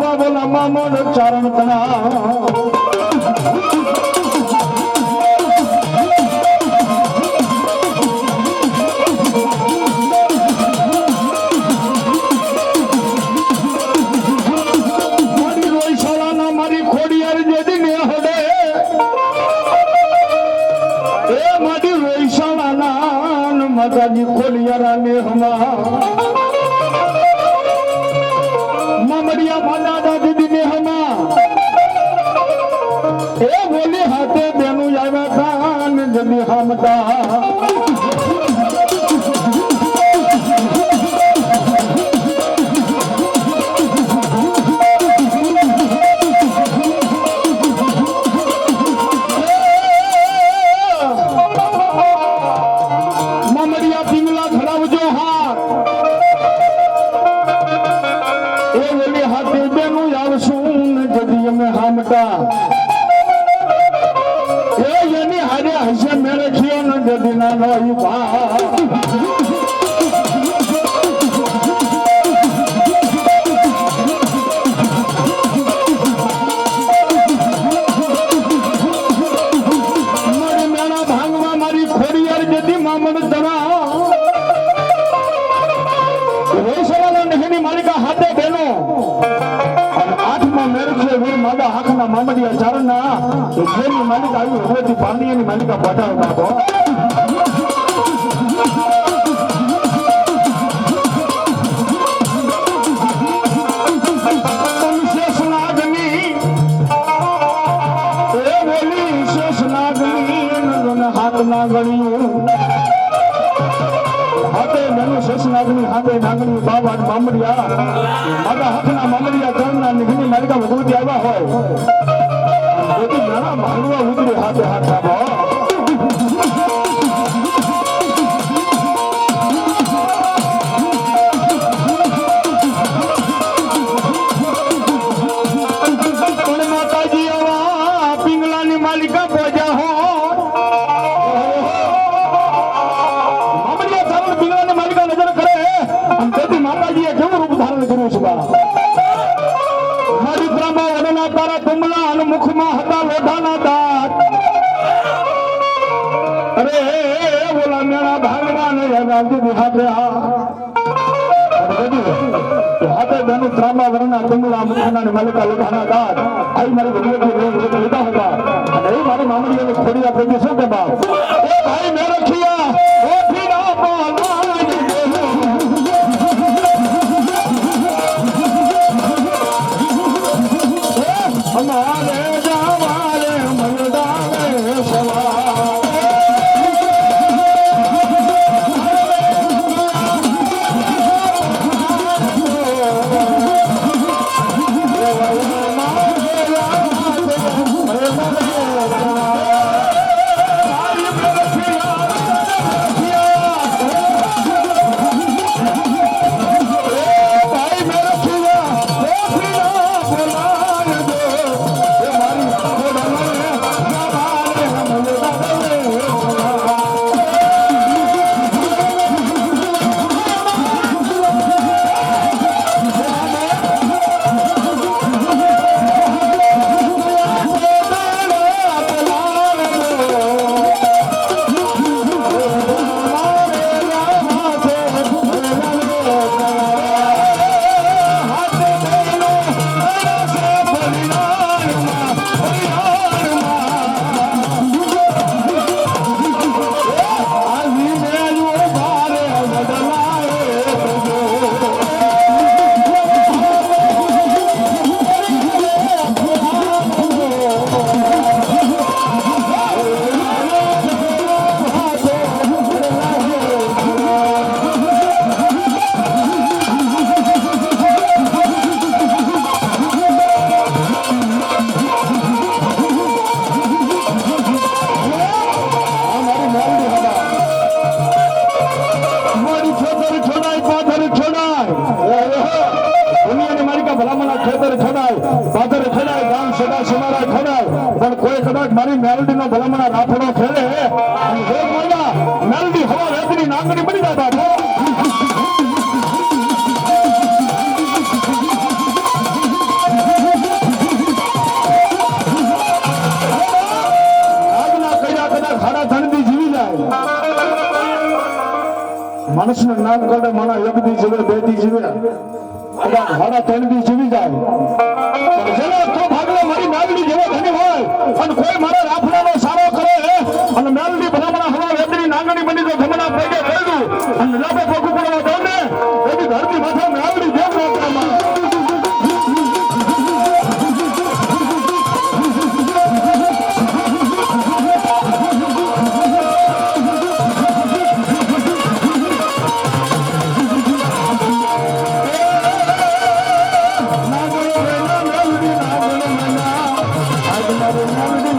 બાબા બોલા મામો ચારણ તણા माताजी खोलियारा ने हमा ममरिया माला दादी दी ने हमा ए बोली हाथे बेनु आवा कान जदी हमदा मामडिया चारण मालिक आई पानी मालिका पटा बाबो हाथ ना गणियों हाथे मैंने शेषनागनी हाथे नागनी बाबा मामडिया माता हकना मामडिया चरणना निघनी मालिका भगवती आवा होय तो घणा मानवा उतरे हाथे हाथ बाबा माताजी आवा पिंगलानी मालिका बोजा हो मुखमा हता लोढ़ाना दात अरे बोला मेरा भगवान है गांधी दिखाते हाथे बहनों त्रामा वरना तुमला मुखना ने मालिका लोढ़ाना दात आई मारे भगवती लेता होगा नहीं मारे मामड़ी ने खोड़िया प्रदेशों के बाप ए भाई मैं रखिया ओ फिर आप हमारे મારી મેલડી નો ભલામણા રાફડો ખેલે મેલડી હવા રેતની નાંગણી બની જાય બાબો માણસને નામ કાઢે માણા એક દી જીવે બે દી જીવે કદાચ મારા 3 દી જીવી જાય પણ જેને તો ભાગલો મારી નાગડી જેવો ધણી હોય અને કોઈ મારા રાફડાનો સારો કરે અને મેલડી ભલામણા હવા વેદની નાગણી બની તો ધમણા પગે રેડું અને લાભે પગું પડવા દઉં ને એની ધરતી માથે નાગડી જેમ રાખવામાં Nagadina, Nagadina, Nagadina, Nagadina, Nagadina,